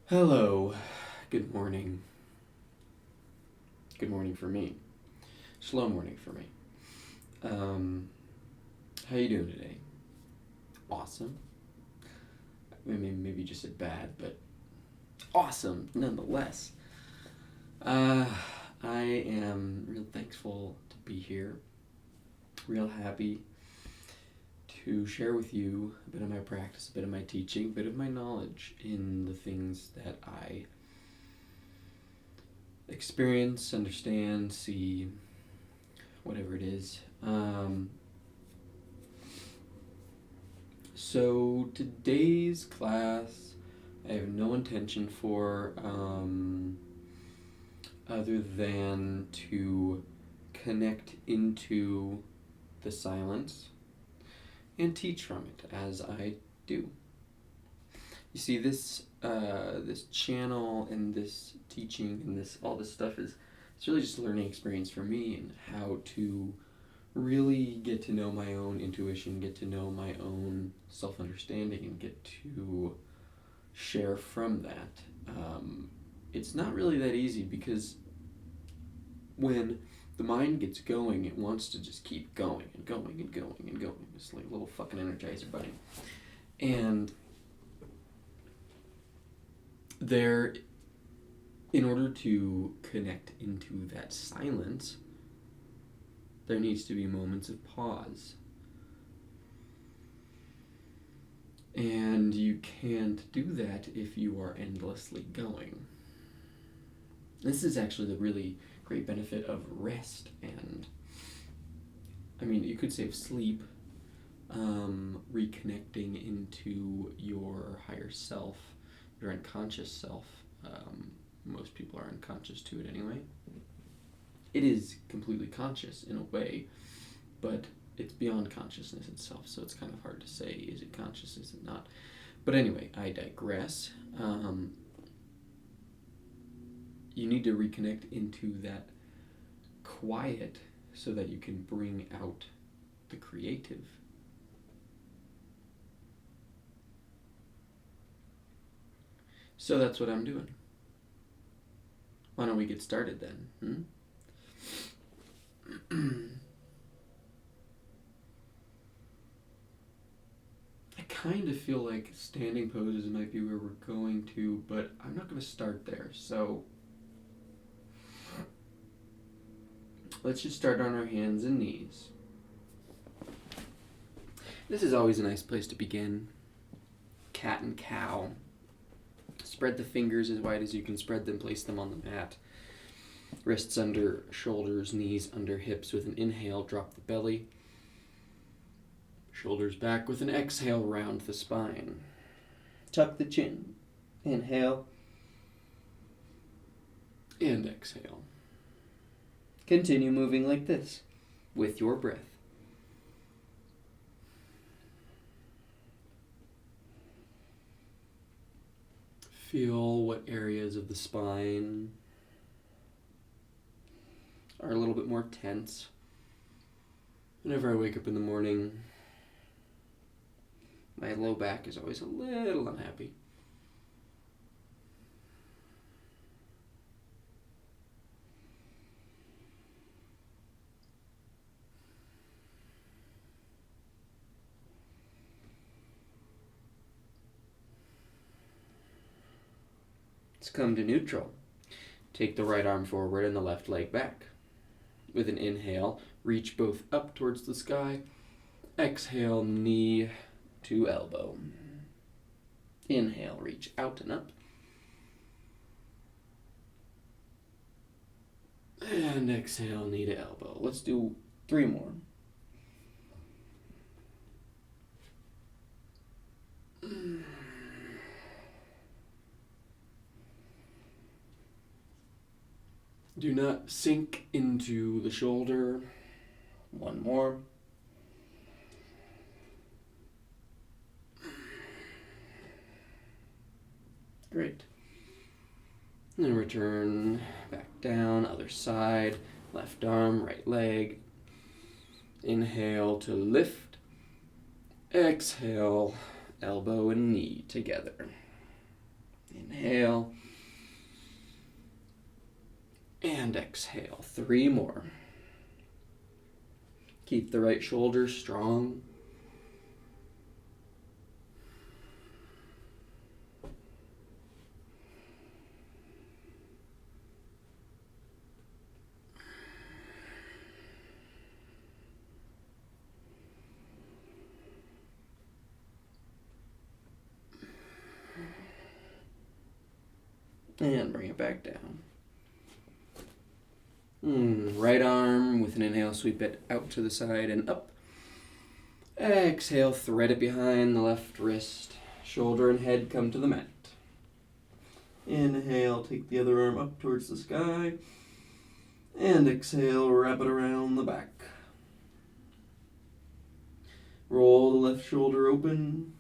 Hello. Good morning. Good morning for me. Slow morning for me. Um, how you doing today? Awesome. Maybe just a bad, but awesome nonetheless. Uh, I am real thankful to be here. Real happy to share with you a bit of my practice, a bit of my teaching, a bit of my knowledge in the things that I experience, understand, see, whatever it is. So today's class, I have no intention for other than to connect into the silence and teach from it as I do. You see, this channel and this teaching and this all this stuff it's really just a learning experience for me and how to really get to know my own intuition, get to know my own self understanding, and get to share from that. It's not really that easy because when the mind gets going, it wants to just keep going and going and going and going. It's like a little fucking energizer bunny. And there, in order to connect into that silence, there needs to be moments of pause. And you can't do that if you are endlessly going. This is actually the really great benefit of rest and, you could say of sleep, reconnecting into your higher self, your unconscious self. Most people are unconscious to it anyway. It is completely conscious in a way, but it's beyond consciousness itself, so it's kind of hard to say, is it conscious, is it not? But anyway, I digress. You need to reconnect into that quiet so that you can bring out the creative. So that's what I'm doing. Why don't we get started then? I kind of feel like standing poses might be where we're going to, but I'm not going to start there. So let's just start on our hands and knees. This is always a nice place to begin. Cat and cow. Spread the fingers as wide as you can spread them, place them on the mat. Wrists under shoulders, knees under hips. With an inhale, drop the belly. Shoulders back. With an exhale, round the spine. Tuck the chin. Inhale. And exhale. Continue moving like this with your breath. Feel what areas of the spine are a little bit more tense. Whenever I wake up in the morning, my low back is always a little unhappy. Let's come to neutral. Take the right arm forward and the left leg back. With an inhale, reach both up towards the sky. Exhale, knee to elbow. Inhale, reach out and up. And exhale, knee to elbow. Let's do 3 more. Do not sink into the shoulder. 1 more. Great. And return back down, other side, left arm, right leg. Inhale to lift. Exhale, elbow and knee together. Inhale. And exhale. 3 more. Keep the right shoulder strong. And bring it back down. Right arm with an inhale, sweep it out to the side and up. Exhale, thread it behind the left wrist. Shoulder and head come to the mat. Inhale, take the other arm up towards the sky. And exhale, wrap it around the back. Roll the left shoulder open.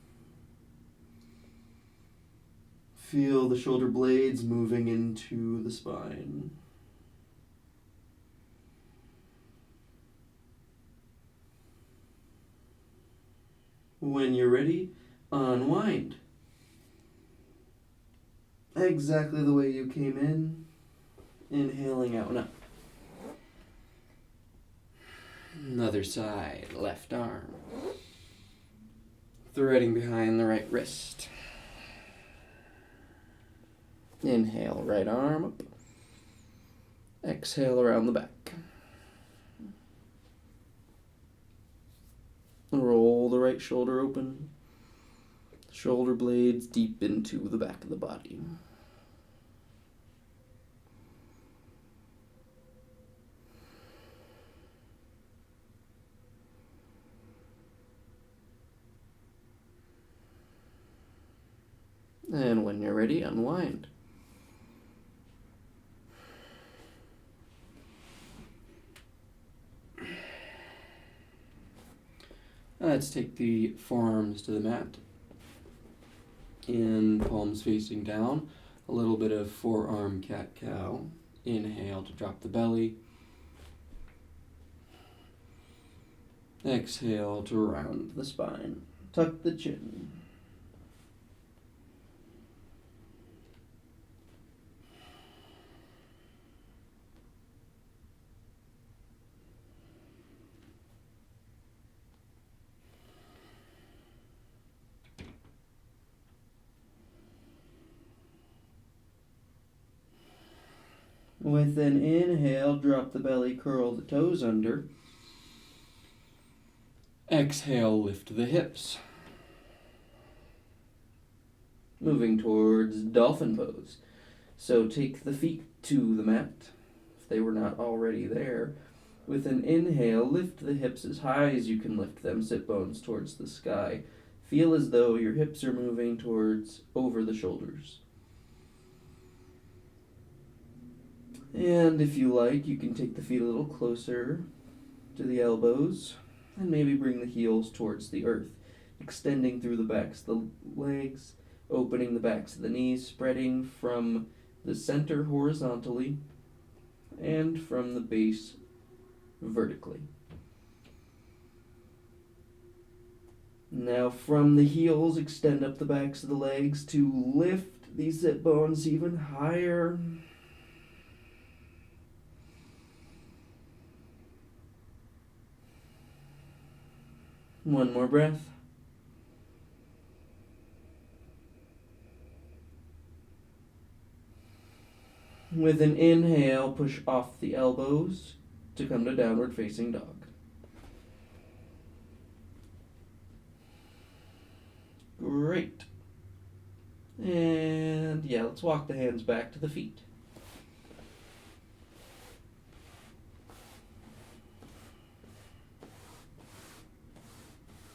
Feel the shoulder blades moving into the spine. When you're ready, unwind. Exactly the way you came in. Inhaling out and up. Other side, left arm. Threading behind the right wrist. Inhale, right arm up. Exhale around the back. Roll the right shoulder open. Shoulder blades deep into the back of the body. And when you're ready, unwind. Let's take the forearms to the mat. In palms facing down. A little bit of forearm cat-cow. Inhale to drop the belly. Exhale to round the spine. Tuck the chin. With an inhale, drop the belly, curl the toes under. Exhale, lift the hips. Moving towards dolphin pose. So take the feet to the mat, if they were not already there. With an inhale, lift the hips as high as you can lift them, sit bones towards the sky. Feel as though your hips are moving towards over the shoulders. And if you like, you can take the feet a little closer to the elbows and maybe bring the heels towards the earth, extending through the backs of the legs, opening the backs of the knees, spreading from the center horizontally and from the base vertically. Now from the heels, extend up the backs of the legs to lift these sit bones even higher. One more breath. With an inhale, push off the elbows to come to downward facing dog. Great. And yeah, let's walk the hands back to the feet.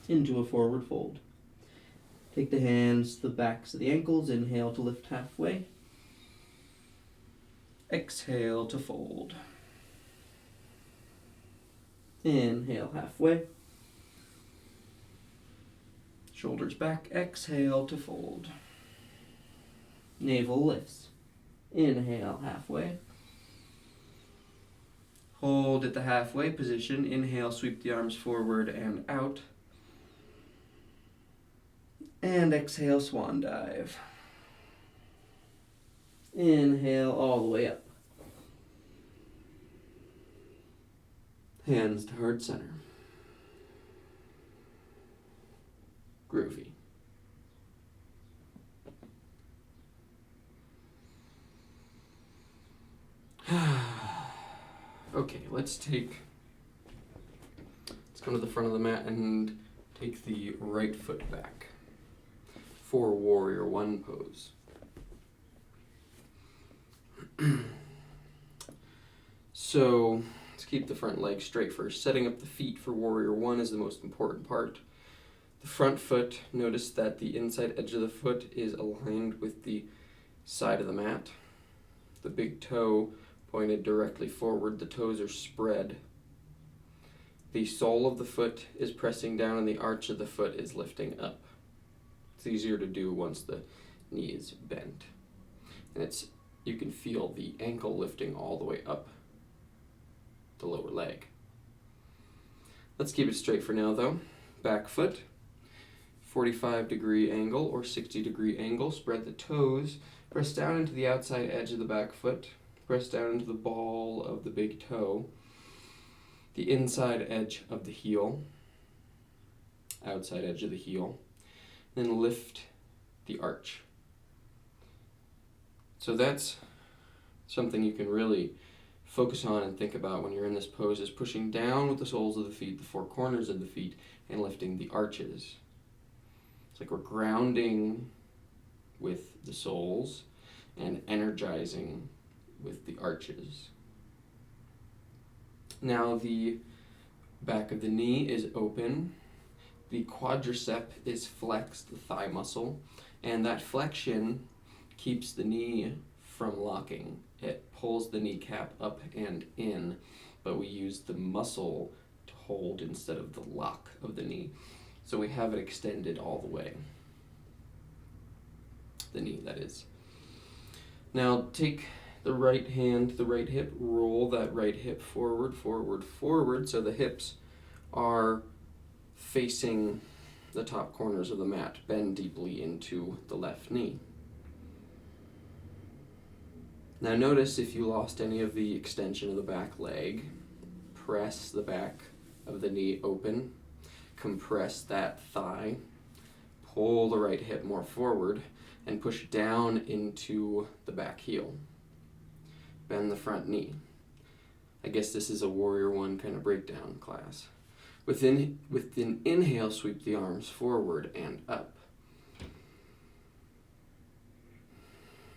Into a forward fold. Take the hands to the backs of the ankles. Inhale to lift halfway. Exhale to fold. Inhale halfway. Shoulders back. Exhale to fold. Navel lifts. Inhale halfway. Hold at the halfway position. Inhale, sweep the arms forward and out. And exhale, swan dive. Inhale all the way up. Hands to heart center. Groovy. Okay, let's come to the front of the mat and take the right foot back for warrior one pose. So let's keep the front leg straight first. Setting up the feet for warrior one is the most important part. The front foot, notice that the inside edge of the foot is aligned with the side of the mat. The big toe pointed directly forward, the toes are spread. The sole of the foot is pressing down and the arch of the foot is lifting up. It's easier to do once the knee is bent. And you can feel the ankle lifting all the way up the lower leg. Let's keep it straight for now though. Back foot, 45-degree angle or 60-degree angle. Spread the toes, press down into the outside edge of the back foot, press down into the ball of the big toe, the inside edge of the heel, outside edge of the heel, then lift the arch. So that's something you can really focus on and think about when you're in this pose, is pushing down with the soles of the feet, the four corners of the feet, and lifting the arches. It's like we're grounding with the soles and energizing with the arches. Now the back of the knee is open, the quadricep is flexed, the thigh muscle, and that flexion keeps the knee from locking. It pulls the kneecap up and in, but we use the muscle to hold instead of the lock of the knee. So we have it extended all the way. The knee, that is. Now take the right hand to the right hip, roll that right hip forward, forward, forward, so the hips are facing the top corners of the mat. Bend deeply into the left knee. Now notice if you lost any of the extension of the back leg, press the back of the knee open, compress that thigh, pull the right hip more forward, and push down into the back heel. Bend the front knee. I guess this is a warrior one kind of breakdown class. With an inhale, sweep the arms forward and up.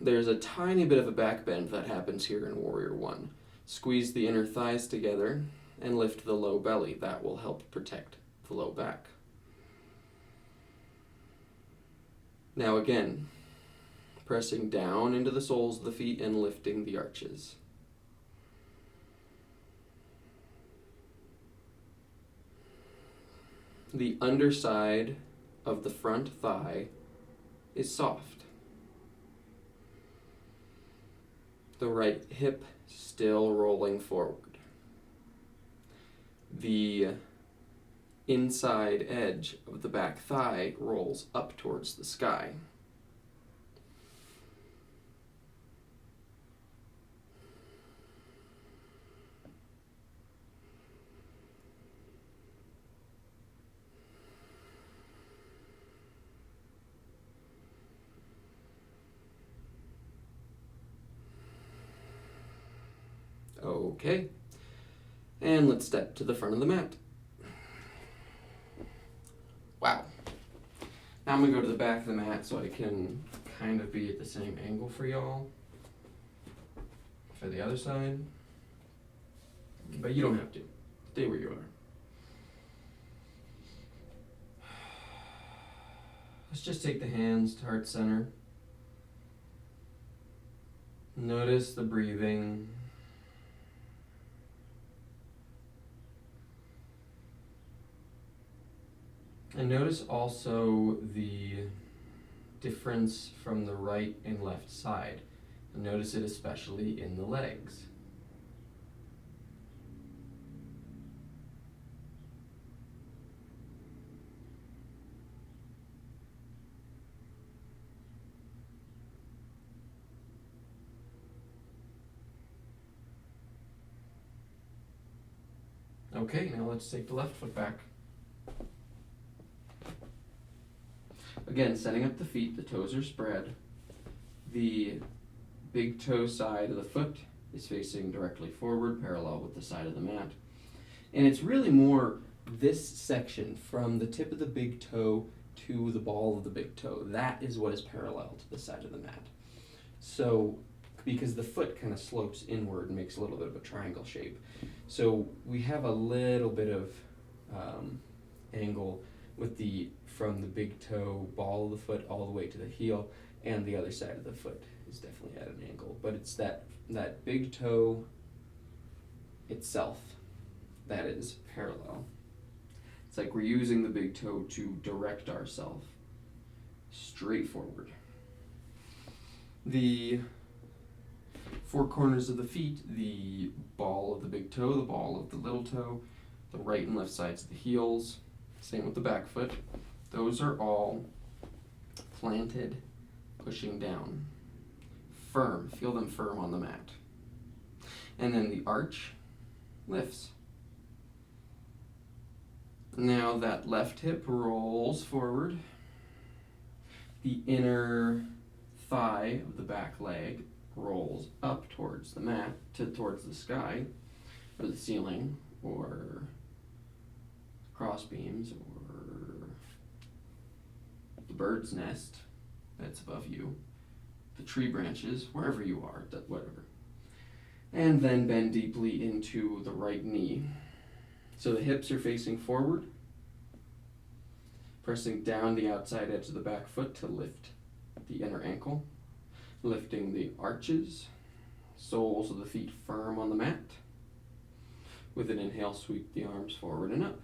There's a tiny bit of a back bend that happens here in warrior one. Squeeze the inner thighs together and lift the low belly. That will help protect the low back. Now again, pressing down into the soles of the feet and lifting the arches. The underside of the front thigh is soft. The right hip still rolling forward. The inside edge of the back thigh rolls up towards the sky. Okay, and let's step to the front of the mat. Wow. Now I'm going to go to the back of the mat so I can kind of be at the same angle for y'all. For the other side. But you don't have to. Stay where you are. Let's just take the hands to heart center. Notice the breathing. And notice also the difference from the right and left side. And notice it especially in the legs. Okay, now let's take the left foot back. Again, setting up the feet, the toes are spread. The big toe side of the foot is facing directly forward, parallel with the side of the mat. And it's really more this section from the tip of the big toe to the ball of the big toe. That is what is parallel to the side of the mat. So, because the foot kind of slopes inward and makes a little bit of a triangle shape. So we have a little bit of angle with from the big toe ball of the foot all the way to the heel, and the other side of the foot is definitely at an angle. But it's that big toe itself that is parallel. It's like we're using the big toe to direct ourselves straight forward. The four corners of the feet, the ball of the big toe, the ball of the little toe, the right and left sides of the heels, same with the back foot, those are all planted, pushing down. Firm, feel them firm on the mat. And then the arch lifts. Now that left hip rolls forward. The inner thigh of the back leg rolls up towards the mat, towards the sky, or the ceiling, or cross beams, or the bird's nest that's above you, the tree branches, wherever you are, whatever. And then bend deeply into the right knee. So the hips are facing forward, pressing down the outside edge of the back foot to lift the inner ankle, lifting the arches, soles of the feet firm on the mat. With an inhale, sweep the arms forward and up.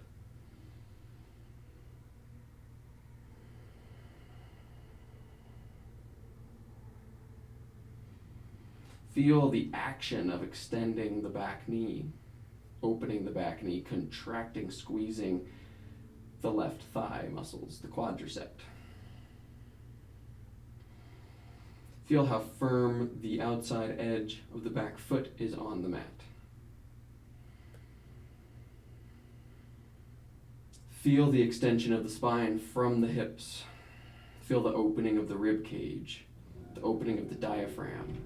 Feel the action of extending the back knee, opening the back knee, contracting, squeezing the left thigh muscles, the quadricep. Feel how firm the outside edge of the back foot is on the mat. Feel the extension of the spine from the hips. Feel the opening of the rib cage, the opening of the diaphragm.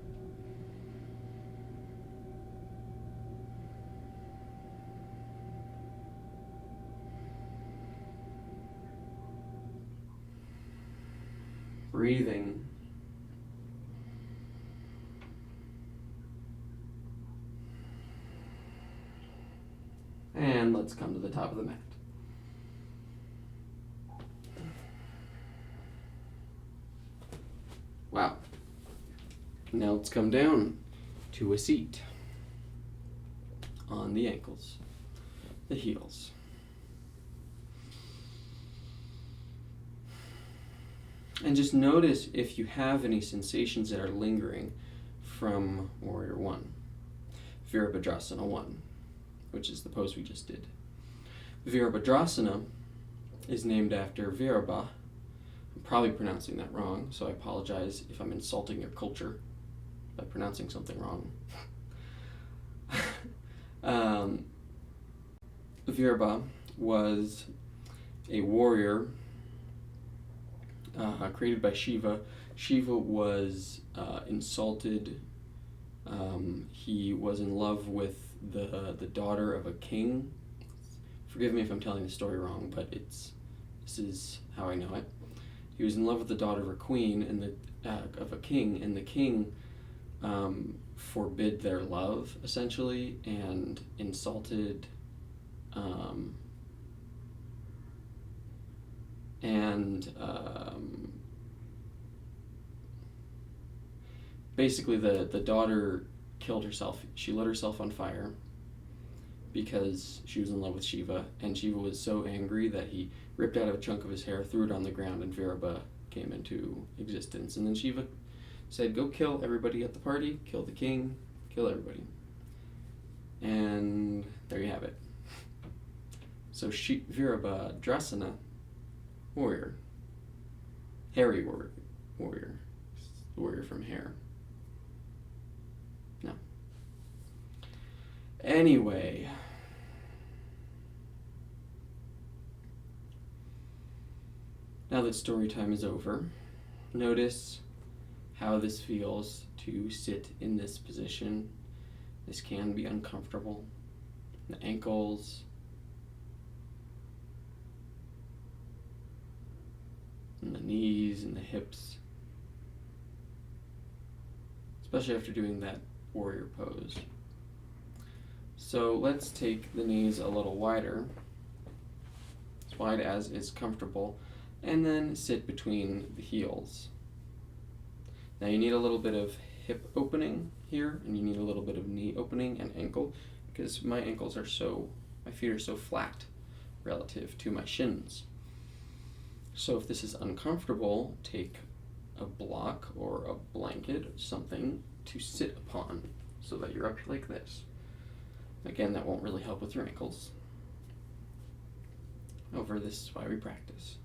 Breathing. And let's come to the top of the mat. Wow. Now let's come down to a seat on the ankles, the heels. And just notice if you have any sensations that are lingering from Warrior 1, Virabhadrasana 1, which is the pose we just did. Virabhadrasana is named after Virabha. I'm probably pronouncing that wrong, so I apologize if I'm insulting your culture by pronouncing something wrong. Virabha was a warrior created by Shiva. Shiva was insulted. He was in love with the daughter of a king. Forgive me if I'm telling the story wrong, but this is how I know it. He was in love with the daughter of a queen and of a king, and the king forbid their love essentially and insulted basically the daughter killed herself. She lit herself on fire because she was in love with Shiva, and Shiva was so angry that he ripped out a chunk of his hair, threw it on the ground, and Virabha came into existence. And then Shiva said, go kill everybody at the party, kill the king, kill everybody. And there you have it. So Virabhadrasana, warrior, hairy warrior, warrior from hair. No. Anyway, Now that story time is over, notice how this feels to sit in this position. This can be uncomfortable. The ankles, and the knees and the hips, especially after doing that warrior pose. So let's take the knees a little wider, as wide as is comfortable, and then sit between the heels. Now you need a little bit of hip opening here, and you need a little bit of knee opening and ankle, because my feet are so flat relative to my shins. So if this is uncomfortable, take a block or a blanket or something to sit upon so that you're up like this. Again, that won't really help with your ankles. However, this is why we practice.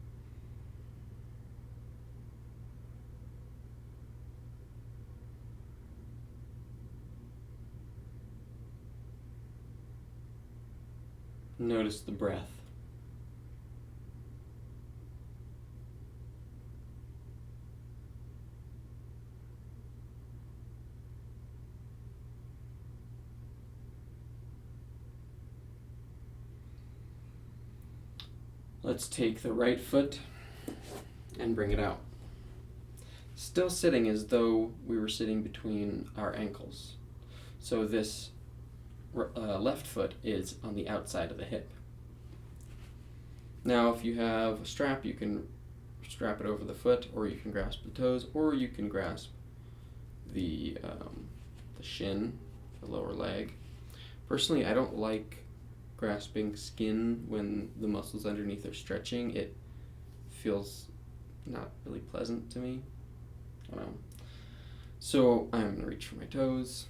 Notice the breath. Let's take the right foot and bring it out. Still sitting as though we were sitting between our ankles. So this left foot is on the outside of the hip. Now if you have a strap, you can strap it over the foot, or you can grasp the toes, or you can grasp the shin, the lower leg. Personally, I don't like grasping skin when the muscles underneath are stretching. It feels not really pleasant to me. I don't know. So I'm going to reach for my toes.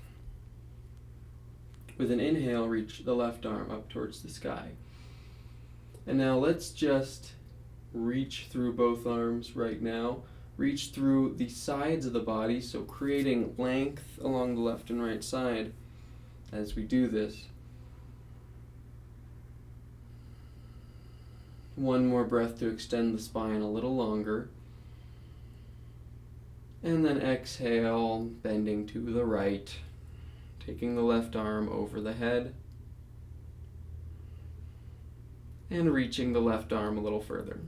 With an inhale, reach the left arm up towards the sky. And now let's just reach through both arms right now. Reach through the sides of the body, so creating length along the left and right side as we do this. One more breath to extend the spine a little longer. And then exhale, bending to the right, taking the left arm over the head, and reaching the left arm a little further.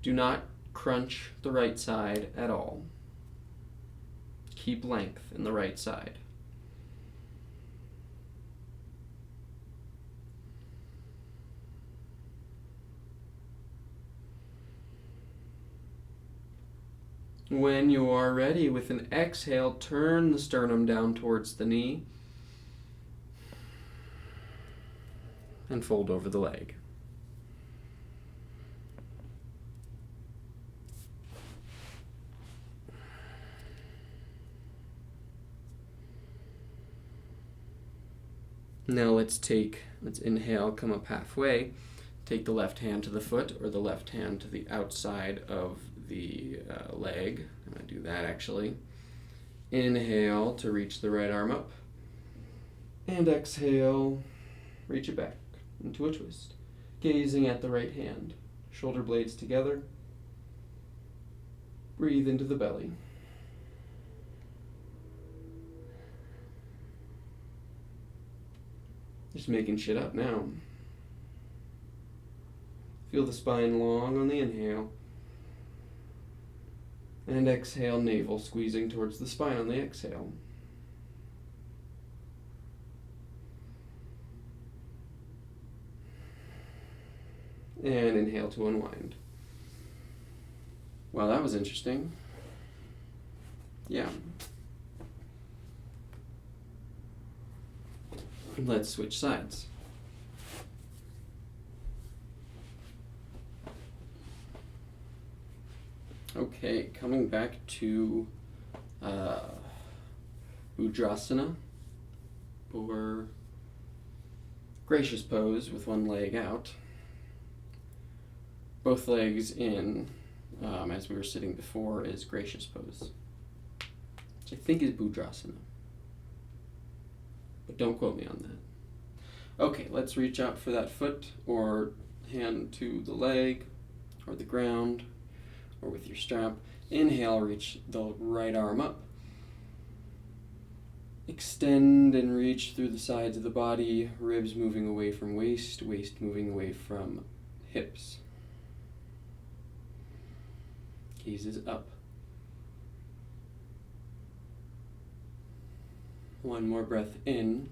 Do not crunch the right side at all. Keep length in the right side. When you are ready, with an exhale, turn the sternum down towards the knee and fold over the leg. Now let's inhale, come up halfway, take the left hand to the foot or the left hand to the outside of the leg. I'm going to do that actually. Inhale to reach the right arm up. And exhale, reach it back into a twist. Gazing at the right hand. Shoulder blades together. Breathe into the belly. Just making shit up now. Feel the spine long on the inhale. And exhale, navel squeezing towards the spine on the exhale. And inhale to unwind. Wow, that was interesting. Yeah. Let's switch sides. Okay, coming back to Udrasana, or gracious pose with one leg out. Both legs in, as we were sitting before, is gracious pose, which I think is Bhudrasana. But don't quote me on that. Okay, let's reach out for that foot or hand to the leg or the ground or with your strap. Inhale, reach the right arm up. Extend and reach through the sides of the body, ribs moving away from waist, waist moving away from hips. Gazes up. One more breath in.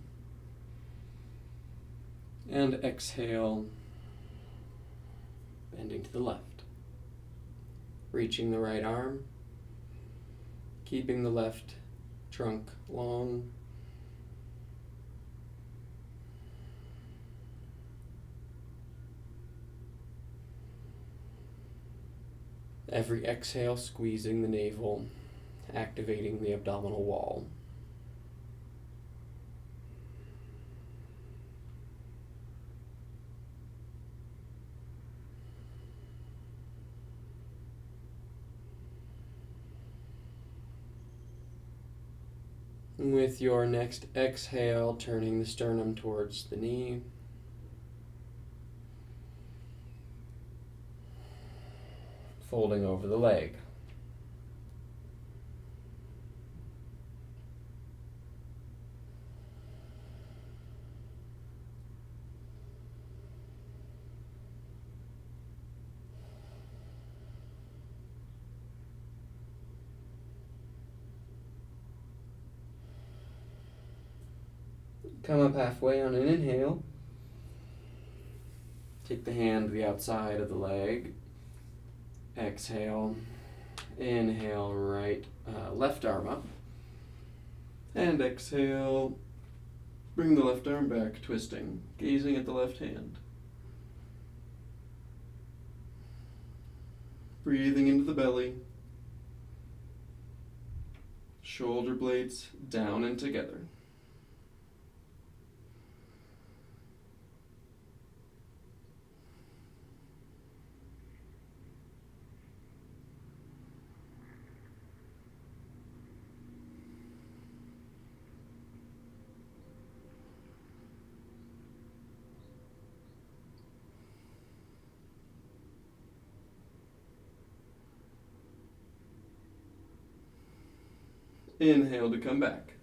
And exhale, bending to the left. Reaching the right arm, keeping the left trunk long. Every exhale, squeezing the navel, activating the abdominal wall. With your next exhale, turning the sternum towards the knee. Folding over the leg. Come up halfway on an inhale. Take the hand to the outside of the leg. Exhale. Inhale, left arm up. And exhale. Bring the left arm back, twisting, gazing at the left hand. Breathing into the belly. Shoulder blades down and together. Inhale to come back.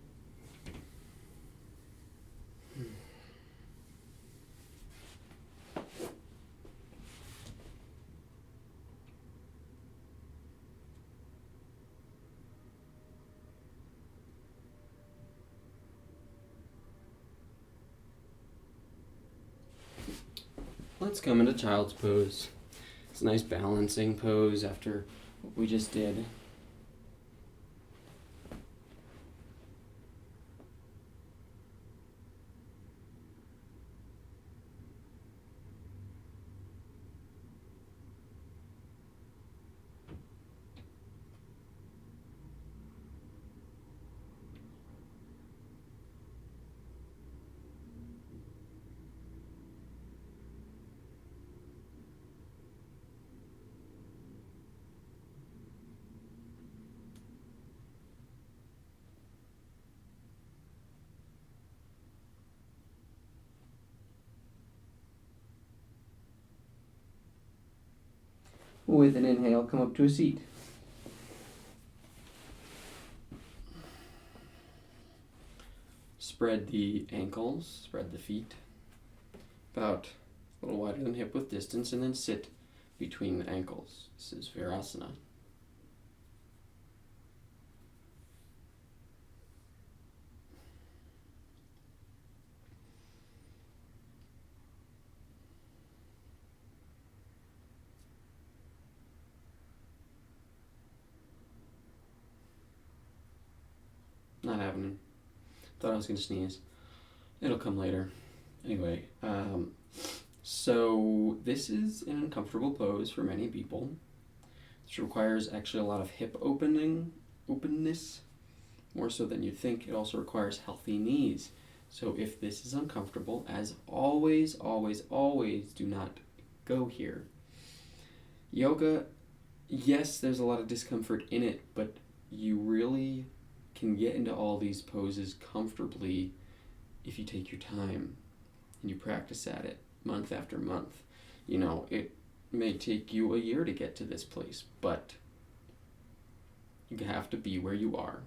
Let's come into child's pose. It's a nice balancing pose after what we just did. With an inhale, come up to a seat. Spread the ankles, spread the feet, about a little wider than hip width distance, and then sit between the ankles. This is Virasana. Not happening. Thought I was going to sneeze. It'll come later. Anyway, so this is an uncomfortable pose for many people. This requires actually a lot of hip openness, more so than you'd think. It also requires healthy knees. So if this is uncomfortable, as always, always, always do not go here. Yoga, yes, there's a lot of discomfort in it, but you really can get into all these poses comfortably if you take your time and you practice at it month after month. It may take you a year to get to this place, but you have to be where you are.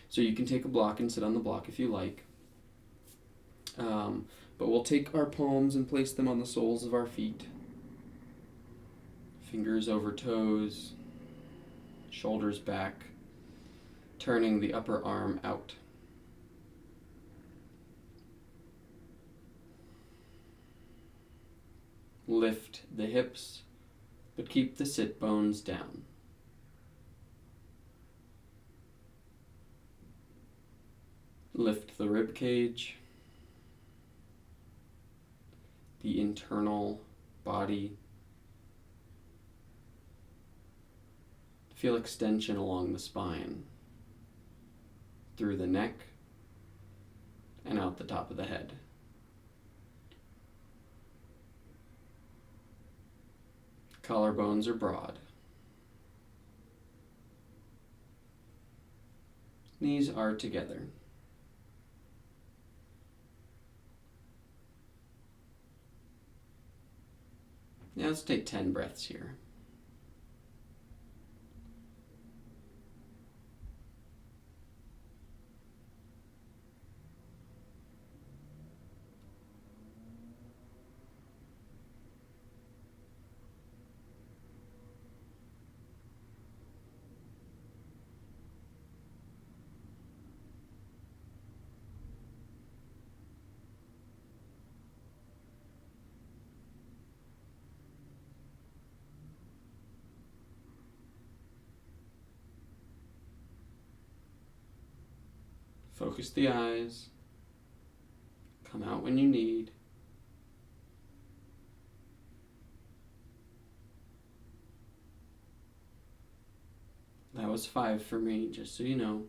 So you can take a block and sit on the block if you like. But we'll take our palms and place them on the soles of our feet. Fingers over toes, shoulders back, turning the upper arm out. Lift the hips, but keep the sit bones down. Lift the rib cage, the internal body. Feel extension along the spine, through the neck, and out the top of the head. Collarbones are broad. Knees are together. Now let's take 10 breaths here. Focus the eyes. Come out when you need. That was 5 for me, just so you know.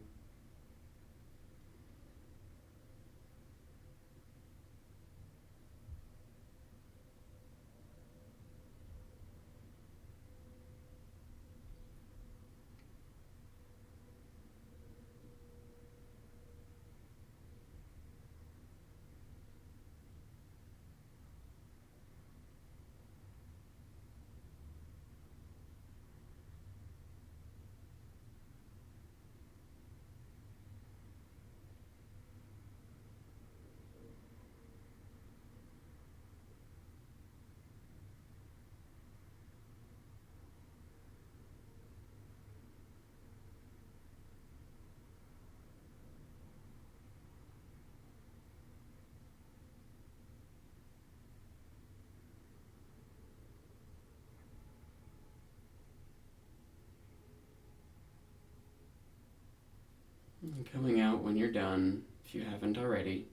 And coming out when you're done, if you haven't already.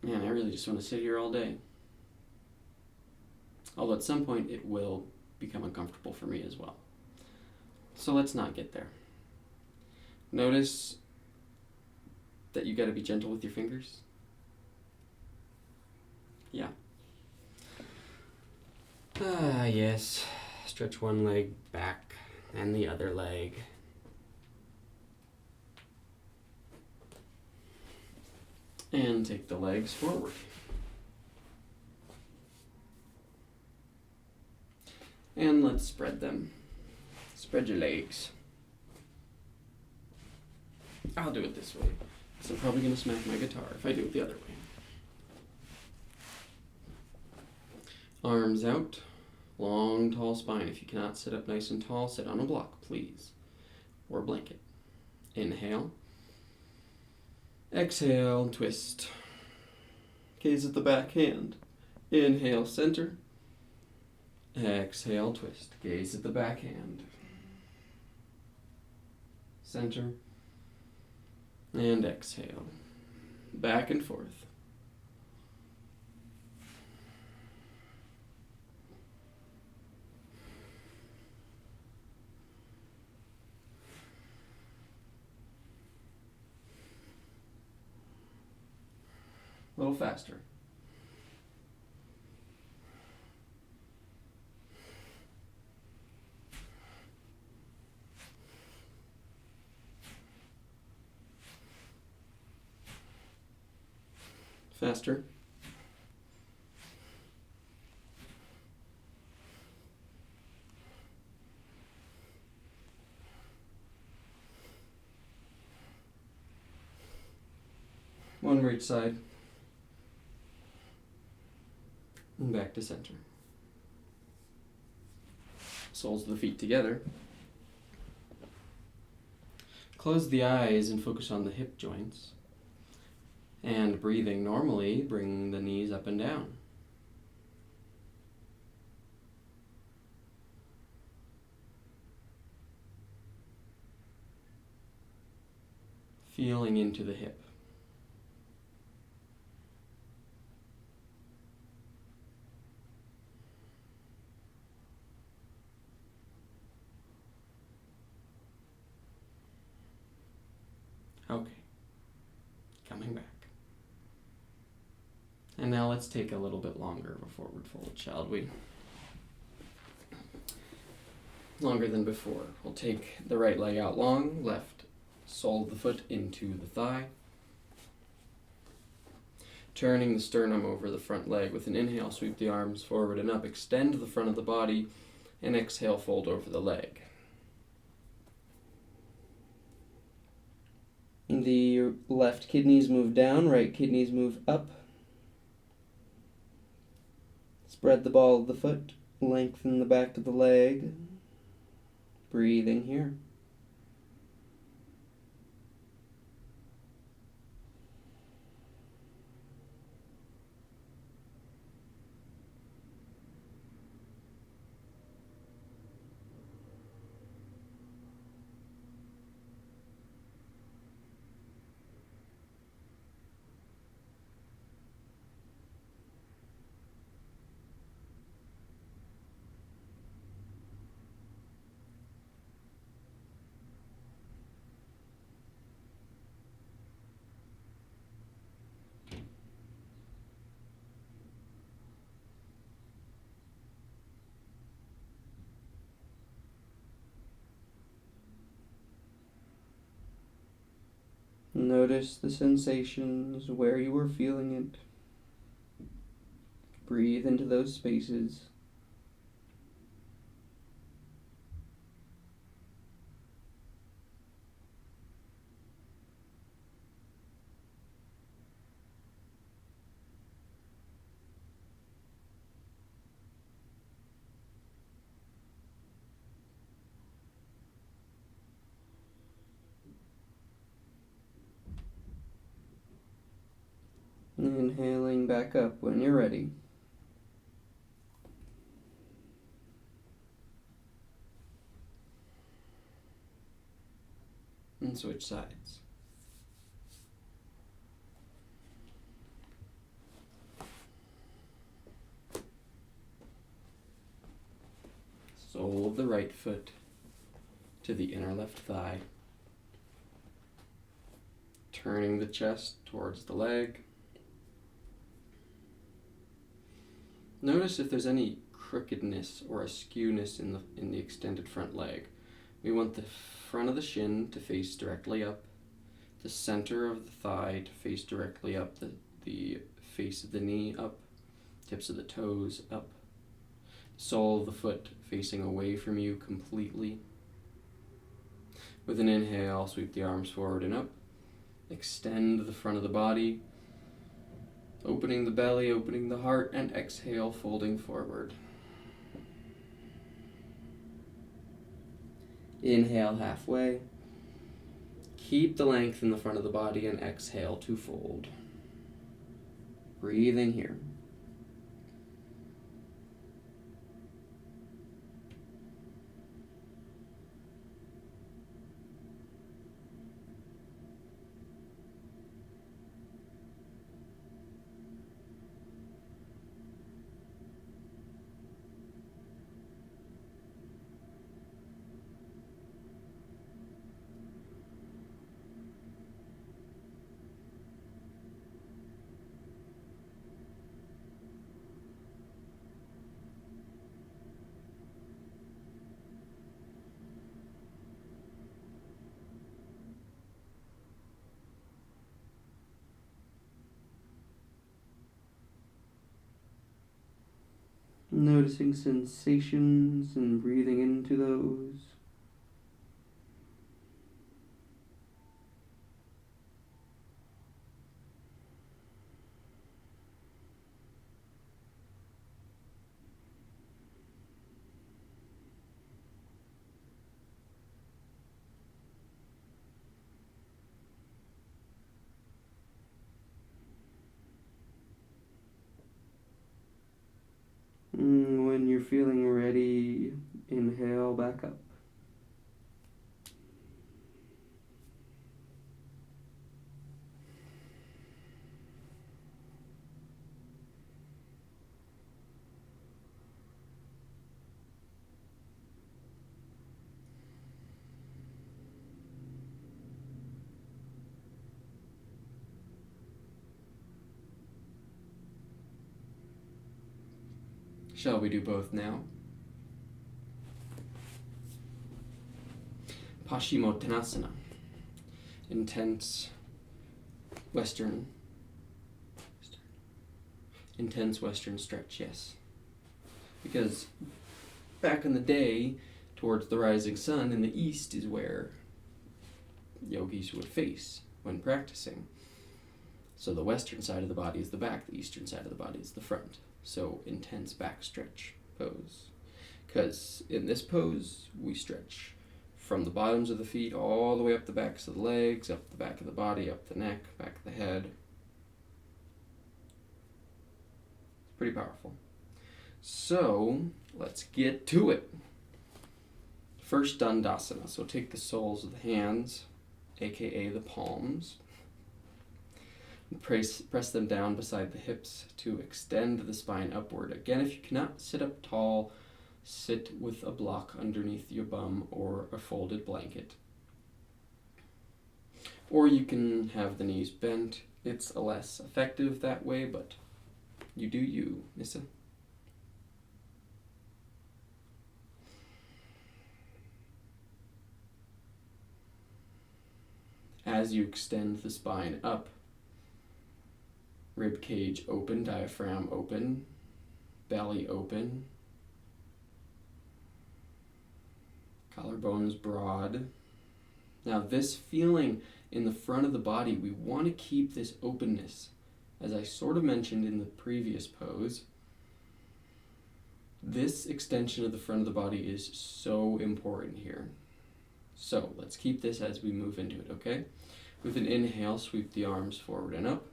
Man, I really just want to sit here all day. Although at some point it will become uncomfortable for me as well. So let's not get there. Notice that you got to be gentle with your fingers. Yeah. Yes. Stretch one leg back and the other leg. And take the legs forward. And let's spread them. Spread your legs. I'll do it this way, because I'm probably going to smack my guitar if I do it the other way. Arms out. Long, tall spine. If you cannot sit up nice and tall, sit on a block, please. Or a blanket. Inhale. Exhale, twist. Gaze at the back hand. Inhale, center. Exhale, twist. Gaze at the back hand. Center. And exhale. Back and forth. A little faster. Faster. One for each side. And back to center. Soles of the feet together. Close the eyes and focus on the hip joints. And breathing normally, bring the knees up and down. Feeling into the hip. Okay. Coming back. And now let's take a little bit longer of a forward fold, shall we? Longer than before. We'll take the right leg out long, left sole of the foot into the thigh. Turning the sternum over the front leg. With an inhale, sweep the arms forward and up. Extend the front of the body, and exhale, fold over the leg. The left kidneys move down, right kidneys move up. Spread the ball of the foot, lengthen the back of the leg. Breathing here. Notice the sensations, where you are feeling it. Breathe into those spaces. Inhaling back up when you're ready. And switch sides. Sole of the right foot to the inner left thigh. Turning the chest towards the leg. Notice if there's any crookedness or askewness in the extended front leg. We want the front of the shin to face directly up, the center of the thigh to face directly up, the face of the knee up, tips of the toes up, sole of the foot facing away from you completely. With an inhale, sweep the arms forward and up, extend the front of the body, opening the belly, opening the heart, and exhale, folding forward. Inhale halfway. Keep the length in the front of the body and exhale to fold. Breathing here. Noticing sensations and breathing into those. back up. Shall we do both now? Paschimottanasana. Intense Western stretch, yes. Because back in the day, towards the rising sun in the east is where yogis would face when practicing. So the western side of the body is the back, the eastern side of the body is the front. So intense back stretch pose. Because in this pose, we stretch from the bottoms of the feet all the way up the backs of the legs, up the back of the body, up the neck, back of the head. It's pretty powerful. So let's get to it. First, Dandasana. So take the soles of the hands, aka the palms. Press them down beside the hips to extend the spine upward. Again, if you cannot sit up tall, sit with a block underneath your bum or a folded blanket. Or you can have the knees bent. It's less effective that way, but you do you, Nissa. As you extend the spine up, rib cage open, diaphragm open, belly open, collarbones broad. Now this feeling in the front of the body, we want to keep this openness. As I sort of mentioned in the previous pose, this extension of the front of the body is so important here. So let's keep this as we move into it, okay? With an inhale, sweep the arms forward and up.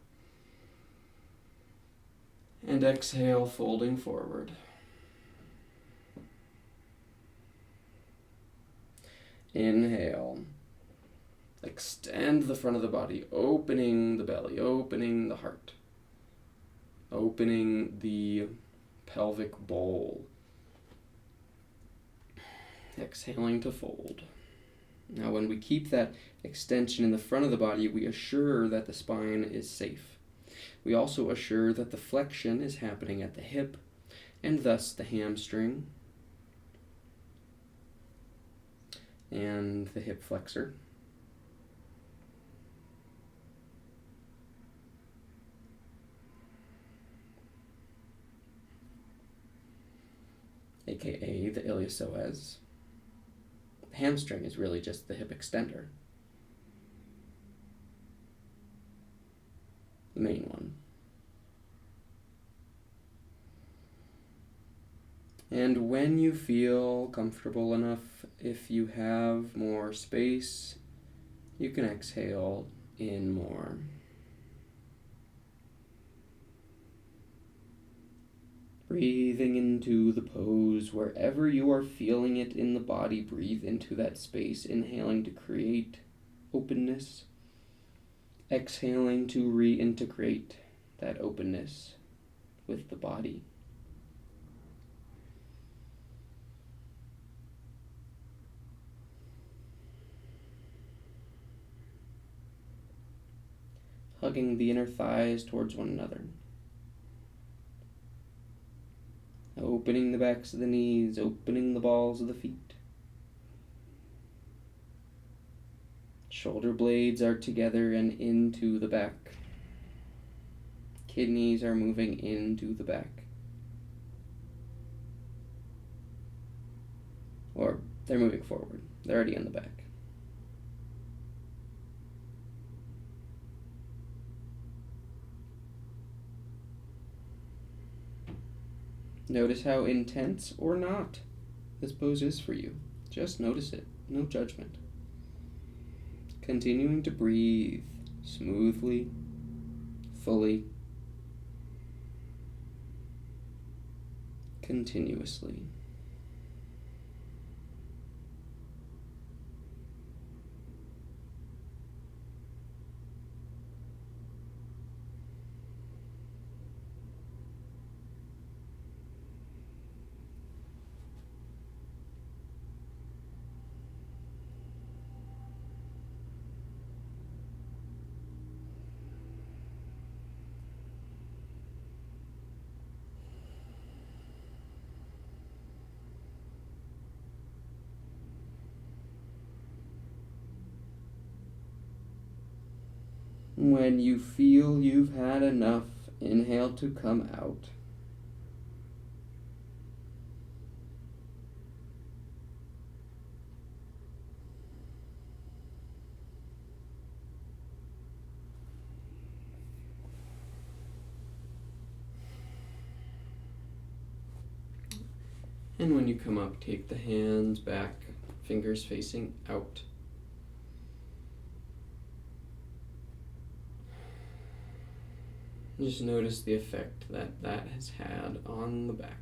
And exhale, folding forward. Inhale. Extend the front of the body, opening the belly, opening the heart, opening the pelvic bowl. Exhaling to fold. Now when we keep that extension in the front of the body, we assure that the spine is safe. We also assure that the flexion is happening at the hip, and thus the hamstring and the hip flexor. AKA the iliopsoas. The hamstring is really just the hip extender. The main one. And when you feel comfortable enough, if you have more space, you can exhale in more. Breathing into the pose wherever you are feeling it in the body. Breathe into that space, inhaling to create openness, exhaling to reintegrate that openness with the body. Hugging the inner thighs towards one another. Opening the backs of the knees, opening the balls of the feet. Shoulder blades are together and into the back. Kidneys are moving into the back. Or they're moving forward. They're already in the back. Notice how intense or not this pose is for you. Just notice it. No judgment. Continuing to breathe smoothly, fully, continuously. And when you feel you've had enough, inhale to come out. And when you come up, take the hands back, fingers facing out. Just notice the effect that that has had on the back.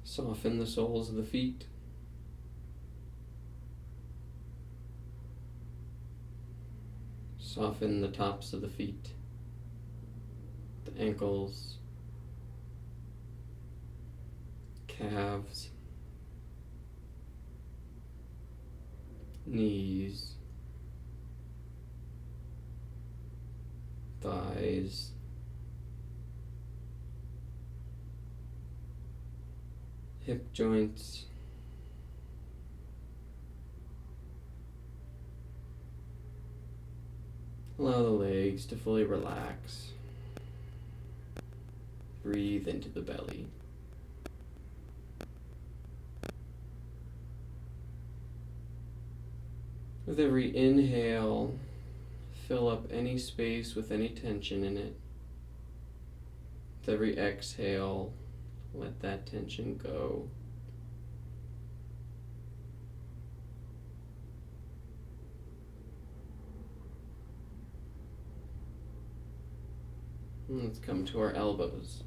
Soften the soles of the feet. Soften the tops of the feet, the ankles, calves, knees, thighs, hip joints, allow the legs to fully relax. Breathe into the belly. With every inhale, fill up any space with any tension in it. With every exhale, let that tension go. And let's come to our elbows.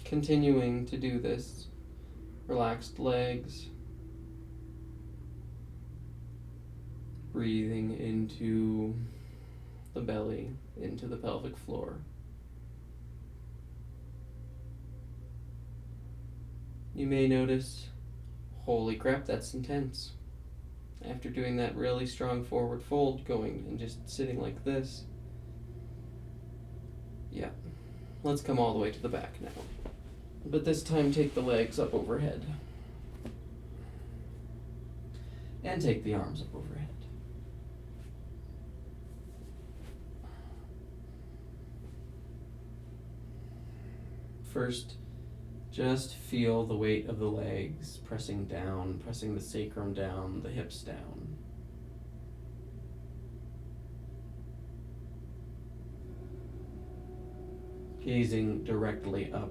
Continuing to do this, relaxed legs, breathing into the belly, into the pelvic floor. You may notice, holy crap, that's intense. After doing that really strong forward fold, going and just sitting like this. Yeah. Let's come all the way to the back now. But this time take the legs up overhead. And take the arms up overhead. First, just feel the weight of the legs pressing down, pressing the sacrum down, the hips down. Gazing directly up,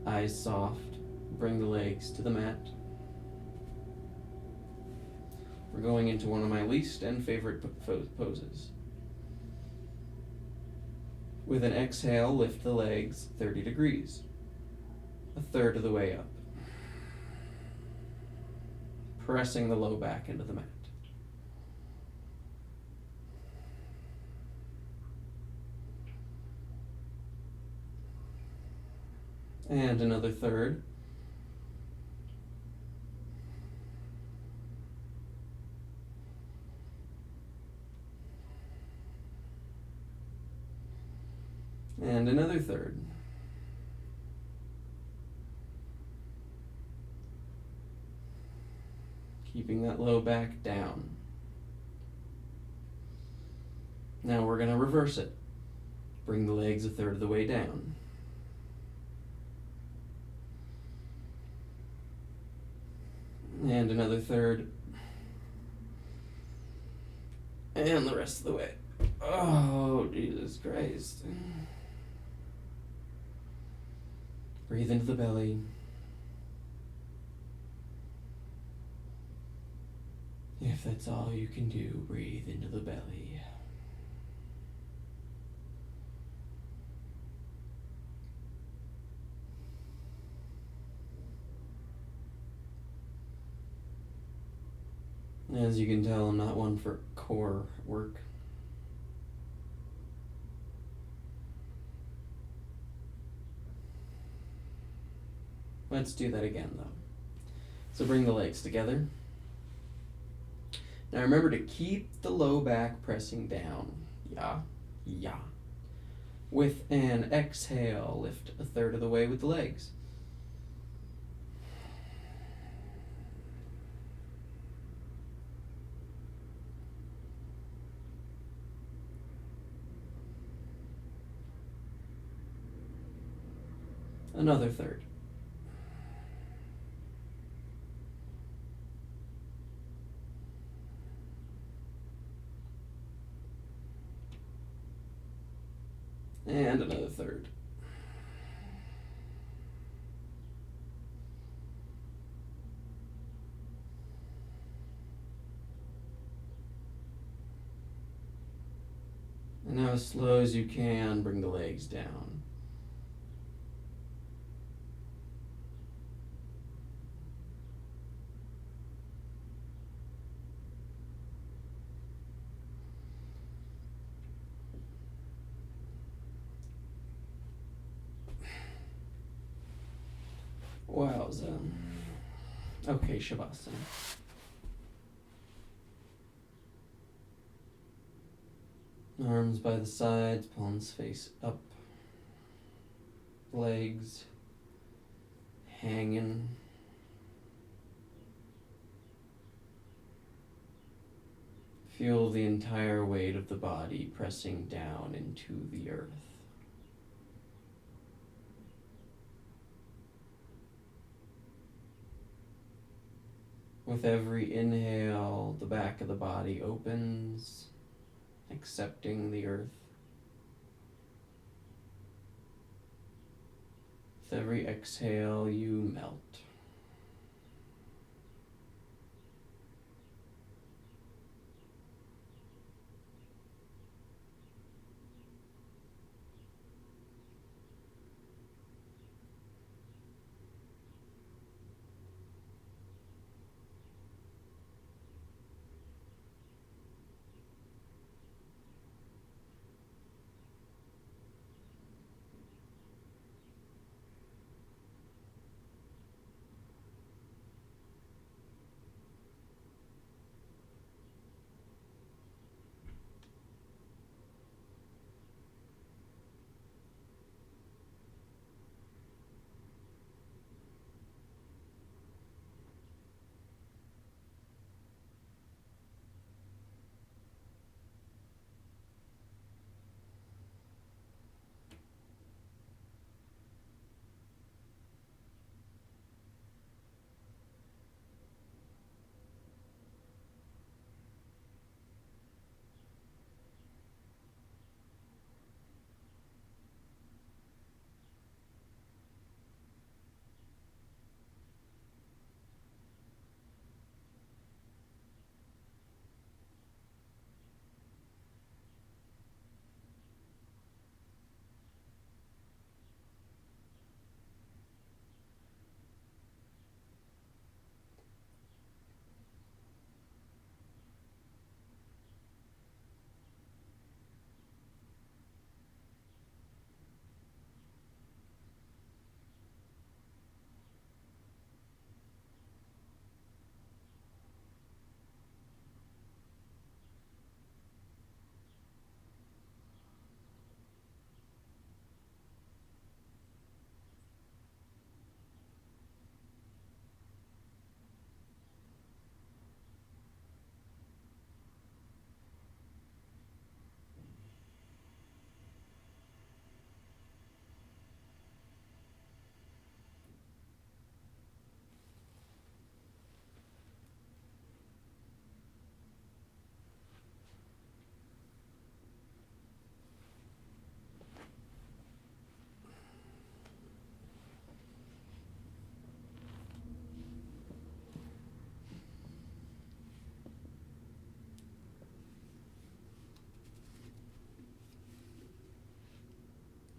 eyes soft, bring the legs to the mat. We're going into one of my least and favorite poses. With an exhale, lift the legs 30 degrees. A third of the way up. Pressing the low back into the mat. And another third. And another third. Keeping that low back down. Now we're going to reverse it. Bring the legs a third of the way down. And another third. And the rest of the way. Oh, Jesus Christ. Breathe into the belly. If that's all you can do, breathe into the belly. As you can tell, I'm not one for core work. Let's do that again, though. So bring the legs together. Now remember to keep the low back pressing down. Yeah, yeah. With an exhale, lift a third of the way with the legs. Another third. And another third. And now as slow as you can, bring the legs down. Wowza. Okay, Shavasana. Arms by the sides, palms face up. Legs hanging. Feel the entire weight of the body pressing down into the earth. With every inhale, the back of the body opens, accepting the earth. With every exhale, you melt.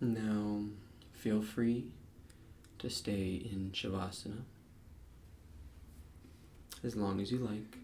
Now, feel free to stay in Shavasana as long as you like.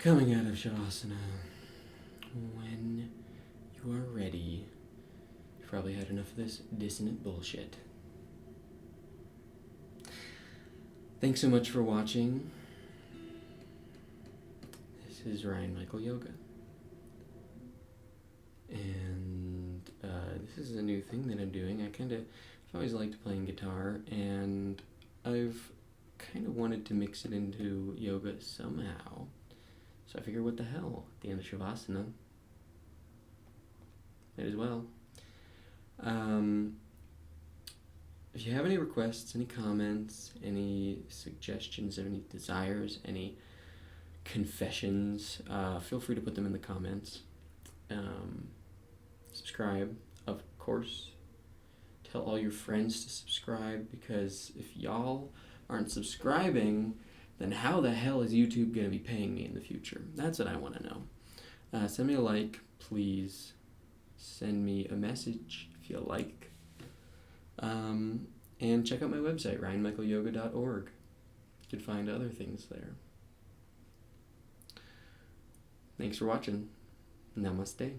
Coming out of Shavasana. When you are ready, you've probably had enough of this dissonant bullshit. Thanks so much for watching. This is Ryan Michael Yoga. And this is a new thing that I'm doing. I've always liked playing guitar, and I've kind of wanted to mix it into yoga somehow. So I figured, what the hell, at the end of Shavasana, might as well. If you have any requests, any comments, any suggestions, any desires, any confessions, feel free to put them in the comments. Subscribe, of course. Tell all your friends to subscribe, because if y'all aren't subscribing, then how the hell is YouTube going to be paying me in the future? That's what I want to know. Send me a like, please. Send me a message if you like. And check out my website, ryanmichaelyoga.org. You can find other things there. Thanks for watching. Namaste.